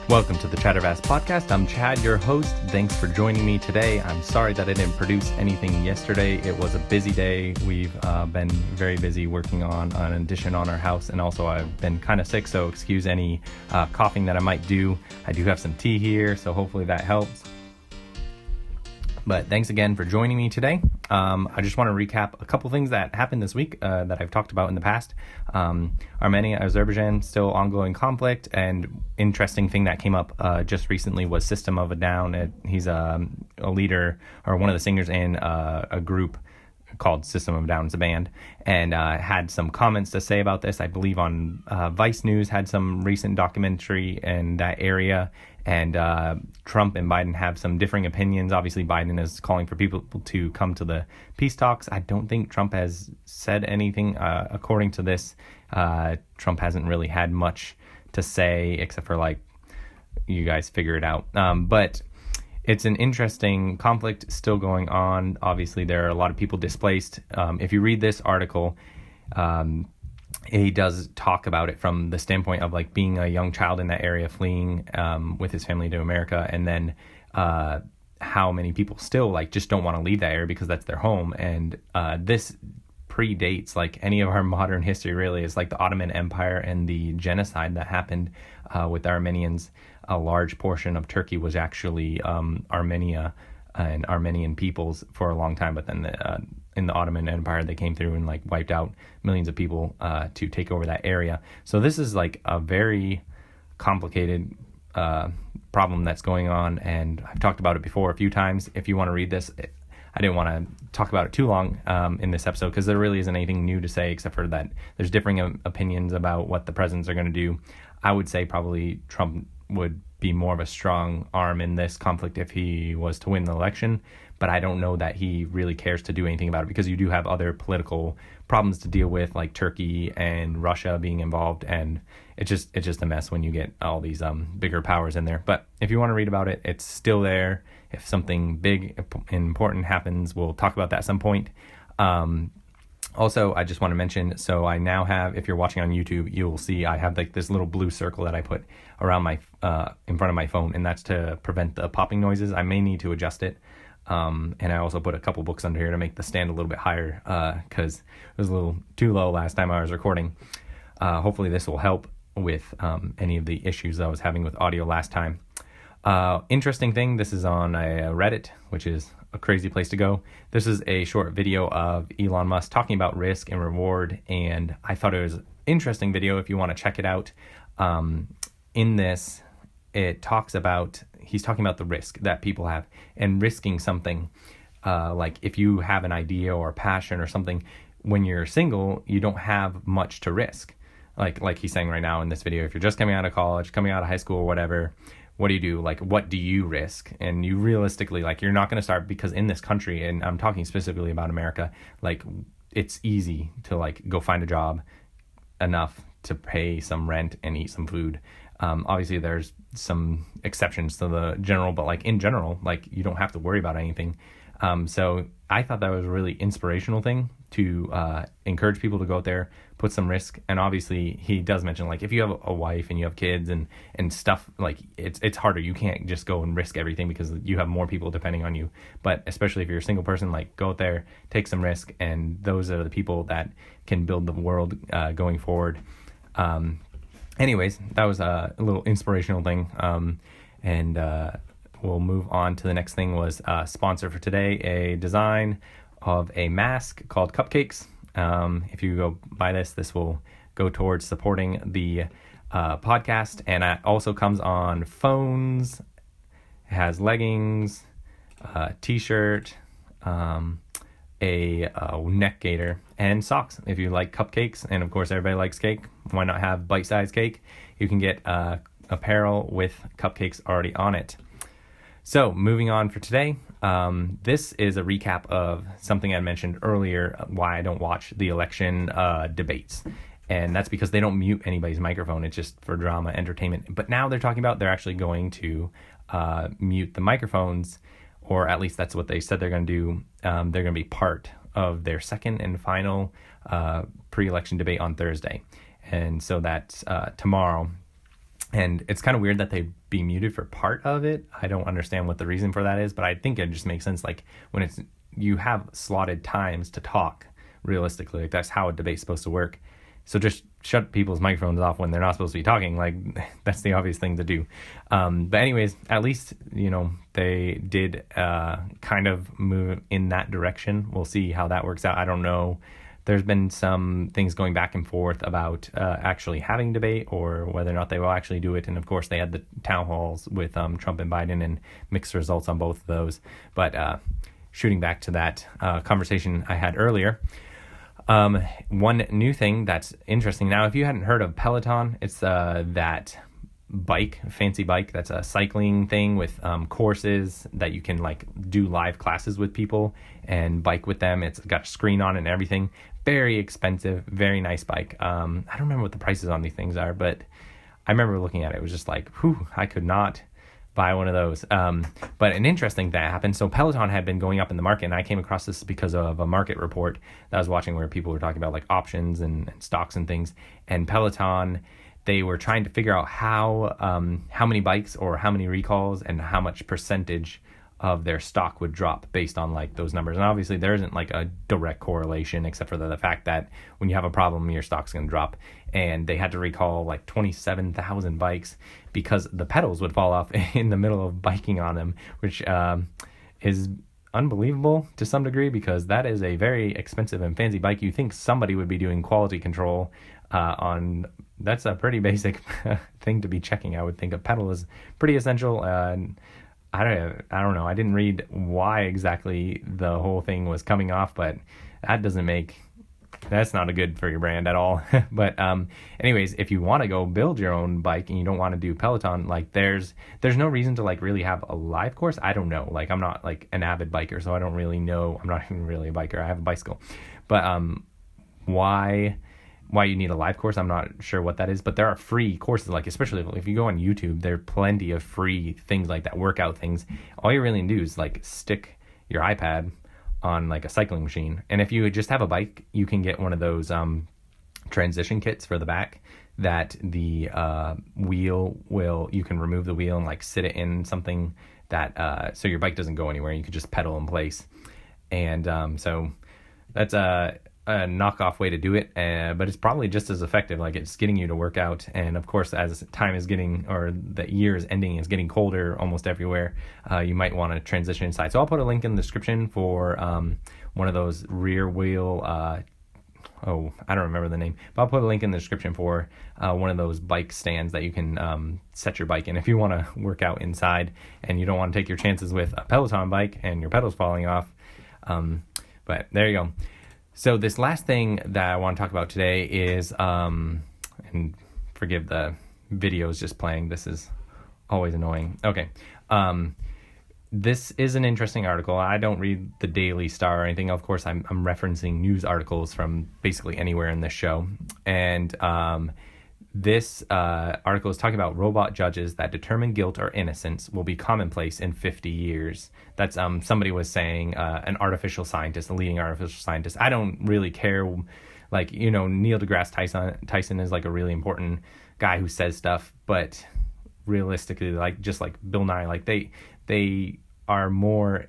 Welcome to the Chattervast podcast. I'm Chad, your host. Thanks for joining me today. I'm sorry that I didn't produce anything yesterday. It was a busy day. We've been very busy working on an addition on our house, and also I've been kind of sick, so excuse any coughing that I might do. I do have some tea here, so hopefully that helps. But thanks again for joining me today. I just want to recap a couple things that happened this week that I've talked about in the past. Armenia, Azerbaijan, still ongoing conflict, and interesting thing that came up just recently was System of a Down. He's a leader or one of the singers in a group called System of a Down. It's a band, and had some comments to say about this. I believe on Vice News had some recent documentary in that area. And Trump and Biden have some differing opinions. Obviously, Biden is calling for people to come to the peace talks. I don't think Trump has said anything. According to this, Trump hasn't really had much to say, except for, like, you guys figure it out. But it's an interesting conflict still going on. Obviously, there are a lot of people displaced. If you read this article, he does talk about it from the standpoint of, like, being a young child in that area, fleeing with his family to America, and then how many people still, like, just don't want to leave that area because that's their home. And this predates, like, any of our modern history, really. Is like the Ottoman Empire and the genocide that happened with the Armenians. A large portion of Turkey was actually Armenia and Armenian peoples for a long time, but then in the Ottoman Empire, they came through and, like, wiped out millions of people to take over that area. So this is, like, a very complicated problem that's going on, and I've talked about it before a few times. If you want to read this, I didn't want to talk about it too long in this episode because there really isn't anything new to say except for that there's differing opinions about what the presidents are going to do. I would say probably Trump would be more of a strong arm in this conflict if he was to win the election, but I don't know that he really cares to do anything about it because you do have other political problems to deal with, like Turkey and Russia being involved, and it's just a mess when you get all these bigger powers in there. But if you want to read about it, it's still there. If something big and important happens, we'll talk about that at some point. Also, I just want to mention, so I now have, if you're watching on YouTube, you'll see I have, like, this little blue circle that I put around my in front of my phone, and that's to prevent the popping noises. I may need to adjust it. And I also put a couple books under here to make the stand a little bit higher because it was a little too low last time I was recording. Hopefully this will help with any of the issues I was having with audio last time. Interesting thing, this is on a Reddit, which is a crazy place to go. This is a short video of Elon Musk talking about risk and reward, and I thought it was an interesting video if you want to check it out. In this, he's talking about the risk that people have and risking something. Like if you have an idea or a passion or something, when you're single, you don't have much to risk. Like he's saying right now in this video, if you're just coming out of college, coming out of high school or whatever, what do you do? Like, what do you risk? And you realistically, like, you're not going to start, because in this country, and I'm talking specifically about America, like, it's easy to, like, go find a job enough to pay some rent and eat some food. Obviously there's some exceptions to the general, but, like, in general, like, you don't have to worry about anything. So I thought that was a really inspirational thing to encourage people to go out there, put some risk. And obviously he does mention, like, if you have a wife and you have kids and stuff, like, it's harder. You can't just go and risk everything because you have more people depending on you. But especially if you're a single person, like, go out there, take some risk, and those are the people that can build the world going forward. Anyways, that was a little inspirational thing. And we'll move on to the next thing. Was sponsor for today, a design of a mask called Cupcakes. If you go buy this will go towards supporting the podcast, and it also comes on phones. It has leggings, t-shirt, a neck gaiter, and socks. If you like cupcakes, and of course everybody likes cake, why not have bite-sized cake? You can get apparel with cupcakes already on it. So moving on for today, this is a recap of something I mentioned earlier, why I don't watch the election debates. And that's because they don't mute anybody's microphone. It's just for drama, entertainment. But now they're talking about they're actually going to mute the microphones, or at least that's what they said they're going to do. They're going to be part of their second and final pre-election debate on Thursday. And so that's tomorrow. And it's kind of weird that they'd be muted for part of it. I don't understand what the reason for that is, but I think it just makes sense. Like when you have slotted times to talk realistically, like that's how a debate's supposed to work. So just shut people's microphones off when they're not supposed to be talking. Like that's the obvious thing to do. But anyways, at least, they did kind of move in that direction. We'll see how that works out. I don't know. There's been some things going back and forth about actually having debate or whether or not they will actually do it. And of course, they had the town halls with Trump and Biden and mixed results on both of those. But shooting back to that conversation I had earlier, one new thing that's interesting. Now, if you hadn't heard of Peloton, it's that fancy bike that's a cycling thing with courses that you can like do live classes with people and bike with them. It's got a screen on it and everything. Very expensive, very nice bike. I don't remember what the prices on these things are, but I remember looking at it. It was just like, whew, I could not buy one of those. But an interesting thing happened. So Peloton had been going up in the market, and I came across this because of a market report that I was watching where people were talking about like options and stocks and things. And Peloton, they were trying to figure out how many bikes or how many recalls and how much percentage of their stock would drop based on like those numbers. And obviously there isn't like a direct correlation except for the fact that when you have a problem, your stock's going to drop. And they had to recall like 27,000 bikes because the pedals would fall off in the middle of biking on them, which is unbelievable to some degree because that is a very expensive and fancy bike. You think somebody would be doing quality control on. That's a pretty basic thing to be checking. I would think a pedal is pretty essential. I don't know. I didn't read why exactly the whole thing was coming off, but that's not a good for your brand at all. But anyways, if you want to go build your own bike and you don't want to do Peloton, like there's no reason to like really have a live course. I don't know. Like I'm not like an avid biker, so I don't really know. I'm not even really a biker. I have a bicycle. But why you need a live course, I'm not sure what that is, but there are free courses, like especially if you go on YouTube, there are plenty of free things like that, workout things. All you really need to do is like stick your iPad on like a cycling machine. And if you just have a bike, you can get one of those transition kits for the back that the you can remove the wheel and like sit it in something that so your bike doesn't go anywhere. You could just pedal in place. And so that's a knockoff way to do it, but it's probably just as effective. Like it's getting you to work out, and of course as time is getting, or the year is ending, it's getting colder almost everywhere, you might want to transition inside. So I'll put a link in the description for one of those rear wheel I don't remember the name, but I'll put a link in the description for one of those bike stands that you can set your bike in if you want to work out inside and you don't want to take your chances with a Peloton bike and your pedals falling off. But there you go. So this last thing that I want to talk about today is, and forgive the videos just playing, this is always annoying. Okay. This is an interesting article. I don't read the Daily Star or anything. Of course, I'm referencing news articles from basically anywhere in this show. And this article is talking about robot judges that determine guilt or innocence will be commonplace in 50 years. That's somebody was saying, an artificial scientist, a leading artificial scientist. I don't really care. Like, Neil deGrasse Tyson is like a really important guy who says stuff, but realistically, like just like Bill Nye, like they are more,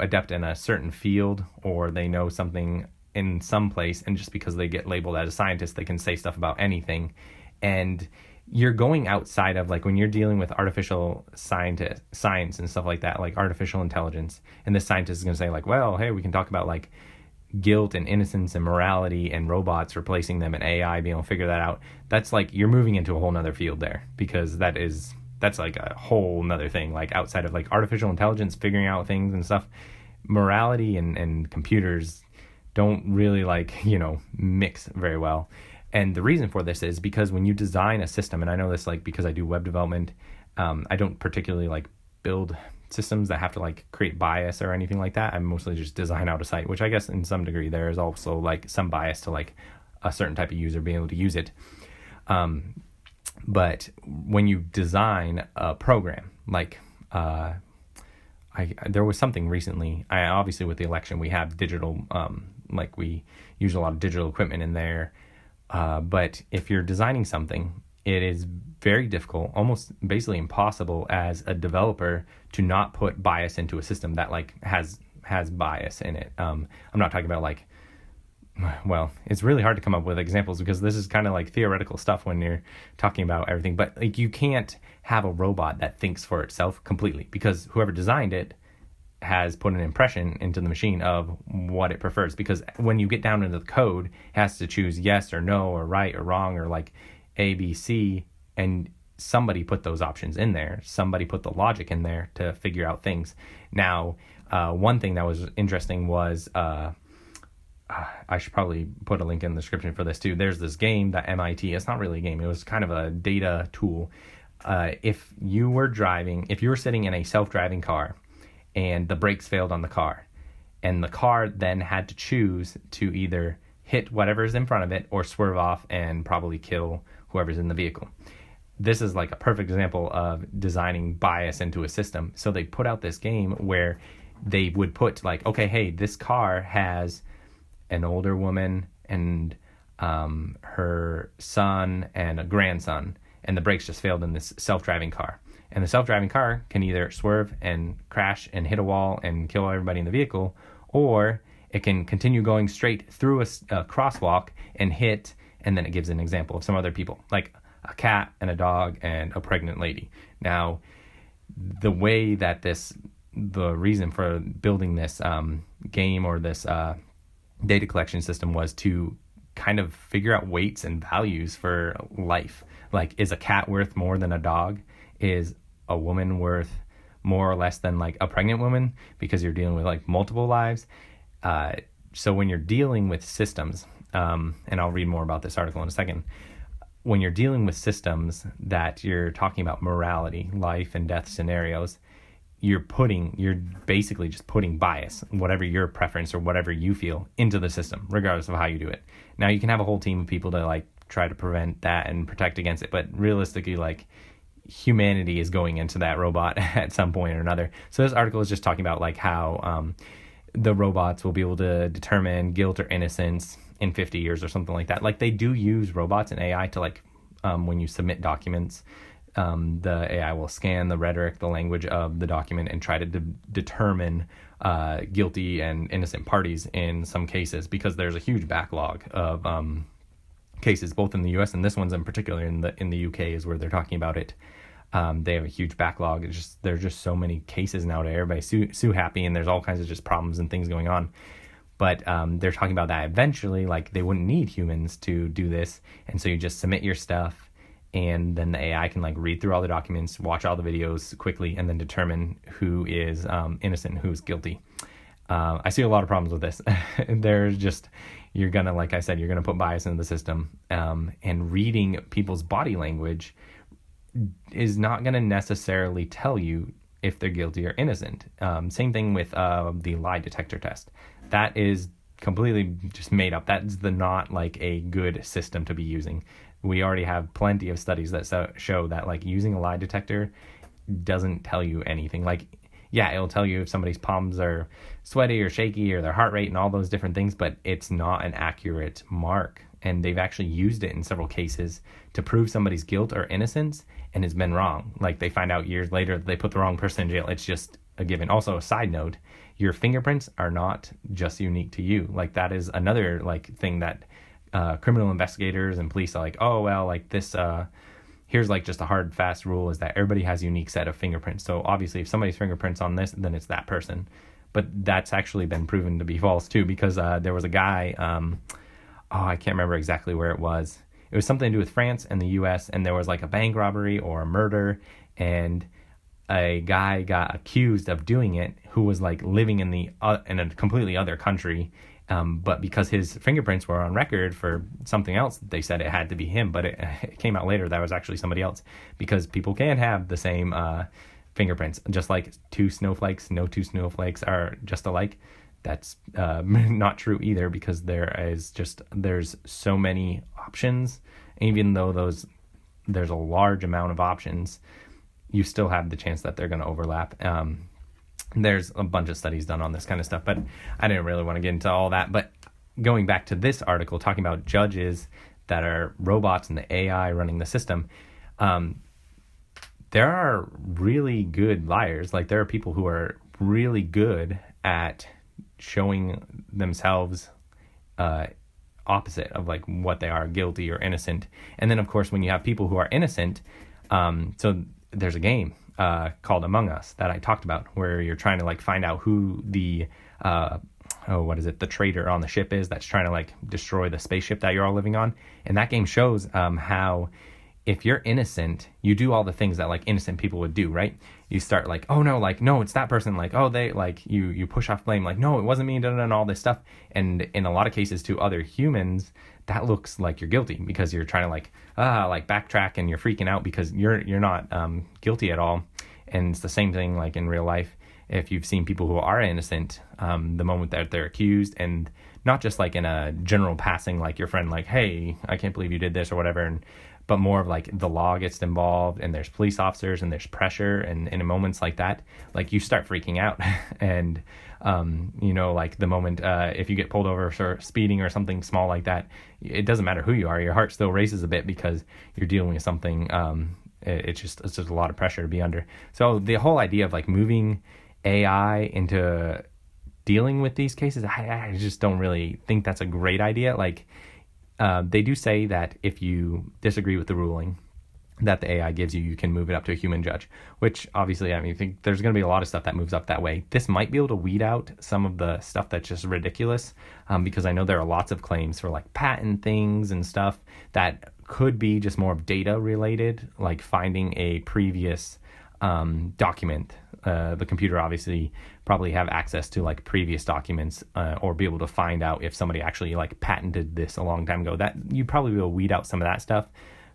adept in a certain field, or they know something in some place, and just because they get labeled as a scientist, they can say stuff about anything. And you're going outside of, like, when you're dealing with artificial science and stuff like that, like artificial intelligence, and this scientist is going to say like, well, hey, we can talk about like guilt and innocence and morality and robots replacing them and AI being able to figure that out. That's like, you're moving into a whole nother field there, because that's like a whole nother thing, like outside of like artificial intelligence figuring out things and stuff. Morality and computers don't really mix very well. And the reason for this is because when you design a system, and I know this like because I do web development, I don't particularly like build systems that have to like create bias or anything like that. I mostly just design out a site, which I guess in some degree there is also like some bias to like a certain type of user being able to use it. But when you design a program, like there was something recently, obviously with the election, we have digital, like we use a lot of digital equipment in there. But if you're designing something it is very difficult, almost basically impossible as a developer to not put bias into a system that like has bias in it. I'm not talking about like, well, it's really hard to come up with examples because this is kind of like theoretical stuff when you're talking about everything, but like you can't have a robot that thinks for itself completely, because whoever designed it has put an impression into the machine of what it prefers. Because when you get down into the code, it has to choose yes or no or right or wrong or like A, B, C, and somebody put those options in there. Somebody put the logic in there to figure out things. Now, one thing that was interesting was, I should probably put a link in the description for this too. There's this game that MIT, it's not really a game, it was kind of a data tool. If you were sitting in a self-driving car and the brakes failed on the car, and the car then had to choose to either hit whatever's in front of it or swerve off and probably kill whoever's in the vehicle. This is like a perfect example of designing bias into a system. So they put out this game where they would put like, okay, hey, this car has an older woman and her son and a grandson, and the brakes just failed in this self-driving car. And the self-driving car can either swerve and crash and hit a wall and kill everybody in the vehicle, or it can continue going straight through a crosswalk and hit, and then it gives an example of some other people, like a cat and a dog and a pregnant lady. Now, the way that the reason for building this game or this data collection system was to kind of figure out weights and values for life. Like, is a cat worth more than a dog? Is a woman worth more or less than like a pregnant woman? Because you're dealing with like multiple lives. So when you're dealing with systems, and I'll read more about this article in a second, when you're dealing with systems that you're talking about morality, life and death scenarios, you're basically just putting bias, whatever your preference or whatever you feel, into the system, regardless of how you do it. Now, you can have a whole team of people to like try to prevent that and protect against it, but realistically, like, humanity is going into that robot at some point or another. So this article is just talking about like how the robots will be able to determine guilt or innocence in 50 years or something like that. Like, they do use robots and AI to like, when you submit documents, the AI will scan the rhetoric, the language of the document, and try to determine guilty and innocent parties in some cases, because there's a huge backlog of cases, both in the U.S. and this one's in particular in the U.K. is where they're talking about it. They have a huge backlog. There's just so many cases now to everybody sue happy, and there's all kinds of just problems and things going on. But they're talking about that eventually, like, they wouldn't need humans to do this, and so you just submit your stuff, and then the AI can like read through all the documents, watch all the videos quickly, and then determine who is innocent and who's guilty. I see a lot of problems with this. There's just, you're going to, like I said, you're going to put bias into the system, and reading people's body language is not going to necessarily tell you if they're guilty or innocent. Same thing with the lie detector test. That is completely just made up. That's not like a good system to be using. We already have plenty of studies that show that like using a lie detector doesn't tell you anything. Like, yeah, it'll tell you if somebody's palms are sweaty or shaky or their heart rate and all those different things, but it's not an accurate mark. And they've actually used it in several cases to prove somebody's guilt or innocence, and it's been wrong. Like, they find out years later that they put the wrong person in jail. It's just a given. Also, a side note, your fingerprints are not just unique to you. Like, that is another like thing that criminal investigators and police are like, oh, well, like this, here's like just a hard, fast rule is that everybody has a unique set of fingerprints. So obviously if somebody's fingerprints on this, then it's that person. But that's actually been proven to be false too, because there was a guy, I can't remember exactly where it was. It was something to do with France and the US, and there was like a bank robbery or a murder, and a guy got accused of doing it who was like living in a completely other country. But because his fingerprints were on record for something else, they said it had to be him. But it came out later that was actually somebody else, because people can have the same fingerprints. Just like two snowflakes, no two snowflakes are just alike. That's not true either, because there's so many options. Even though there's a large amount of options, you still have the chance that they're going to overlap. There's a bunch of studies done on this kind of stuff, but I didn't really want to get into all that. But going back to this article, talking about judges that are robots and the AI running the system, there are really good liars. Like, there are people who are really good at showing themselves opposite of like what they are, guilty or innocent. And then of course when you have people who are innocent, so there's a game called Among Us that I talked about, where you're trying to like find out who the the traitor on the ship is that's trying to like destroy the spaceship that you're all living on. And that game shows how if you're innocent, you do all the things that like innocent people would do, right? You start like, oh no, like, no, it's that person, like, oh, they, like, you push off blame, like, no, it wasn't me, and all this stuff. And in a lot of cases to other humans, that looks like you're guilty, because you're trying to like backtrack, and you're freaking out because you're not guilty at all. And it's the same thing like in real life. If you've seen people who are innocent, the moment that they're accused, and not just like in a general passing, like your friend, like, hey, I can't believe you did this or whatever, but more of like the law gets involved, and there's police officers, and there's pressure, and in moments like that, like you start freaking out. And like the moment if you get pulled over for speeding or something small like that, it doesn't matter who you are, your heart still races a bit, because you're dealing with something. It's just a lot of pressure to be under. So the whole idea of like moving AI into dealing with these cases, I just don't really think that's a great idea. Like, they do say that if you disagree with the ruling that the AI gives you, you can move it up to a human judge, which obviously, I mean, I think there's going to be a lot of stuff that moves up that way. This might be able to weed out some of the stuff that's just ridiculous, because I know there are lots of claims for like patent things and stuff that could be just more of data related, like finding a previous document. The computer obviously probably have access to like previous documents, or be able to find out if somebody actually like patented this a long time ago. That you probably will weed out some of that stuff.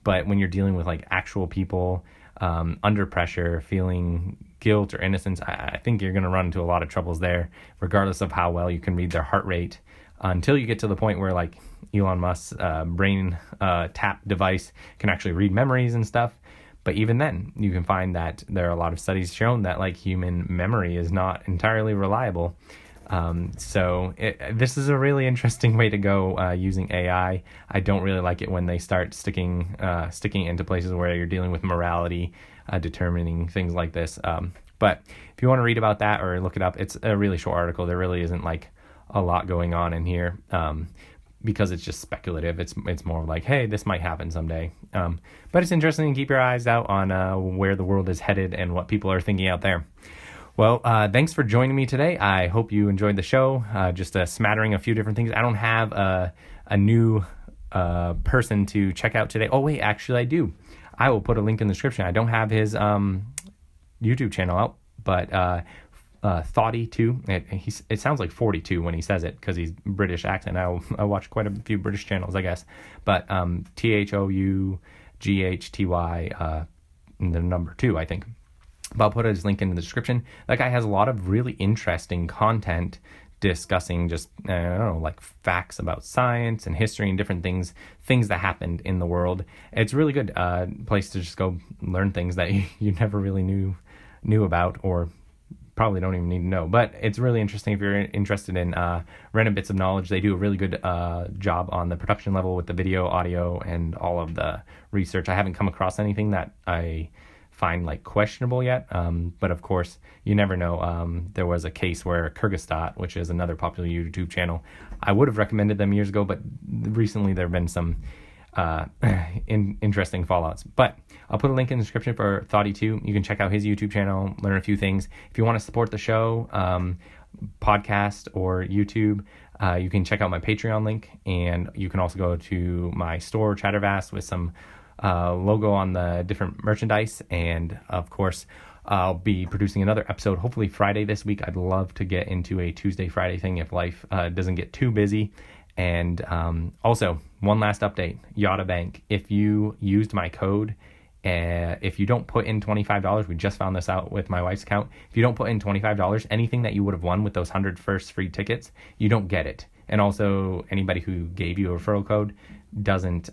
But when you're dealing with like actual people under pressure, feeling guilt or innocence, I think you're going to run into a lot of troubles there, regardless of how well you can read their heart rate, until you get to the point where like Elon Musk's brain tap device can actually read memories and stuff. But even then, you can find that there are a lot of studies shown that like human memory is not entirely reliable. So this is a really interesting way to go using AI. I don't really like it when they start sticking into places where you're dealing with morality, determining things like this. But if you want to read about that or look it up, it's a really short article. There really isn't like a lot going on in here. Because it's just speculative. It's more like, hey, this might happen someday. But it's interesting to keep your eyes out on where the world is headed and what people are thinking out there. Well, thanks for joining me today. I hope you enjoyed the show. Just a smattering of a few different things. I don't have a new person to check out today. Oh, wait, actually I do. I will put a link in the description. I don't have his YouTube channel out, but Thoughty2. It sounds like 42 when he says it, because he's British accent. I watch quite a few British channels, I guess. But THOUGHTY, the number 2, I think. But I'll put his link in the description. That guy has a lot of really interesting content discussing just, I don't know, like facts about science and history and different things that happened in the world. It's a really good place to just go learn things that you never really knew about, or probably don't even need to know. But it's really interesting if you're interested in random bits of knowledge. They do a really good job on the production level with the video, audio, and all of the research. I haven't come across anything that I find like questionable yet, but of course you never know. There was a case where Kyrgyzstan, which is another popular YouTube channel, I would have recommended them years ago, but recently there have been some interesting fallouts. But I'll put a link in the description for Thoughty2. You can check out his YouTube channel, learn a few things. If you want to support the show, podcast or YouTube, you can check out my Patreon link, and you can also go to my store, Chattervast, with some logo on the different merchandise. And of course, I'll be producing another episode hopefully Friday this week. I'd love to get into a Tuesday, Friday thing if life doesn't get too busy. And also, one last update, Yotta Bank. If you used my code, if you don't put in $25, we just found this out with my wife's account. If you don't put in $25, anything that you would have won with those 100 first free tickets, you don't get it. And also, anybody who gave you a referral code doesn't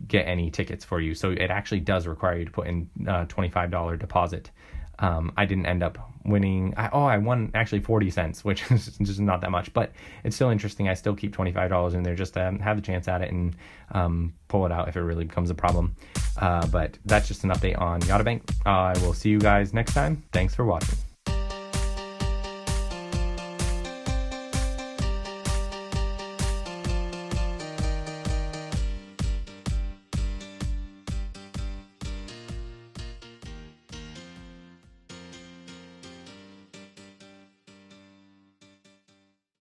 get any tickets for you. So it actually does require you to put in $25 deposit I didn't end up winning. I won actually 40 cents, which is just not that much, but it's still interesting. I still keep $25 in there just to have the chance at it and pull it out if it really becomes a problem. But that's just an update on Yotta Bank. I will see you guys next time. Thanks for watching.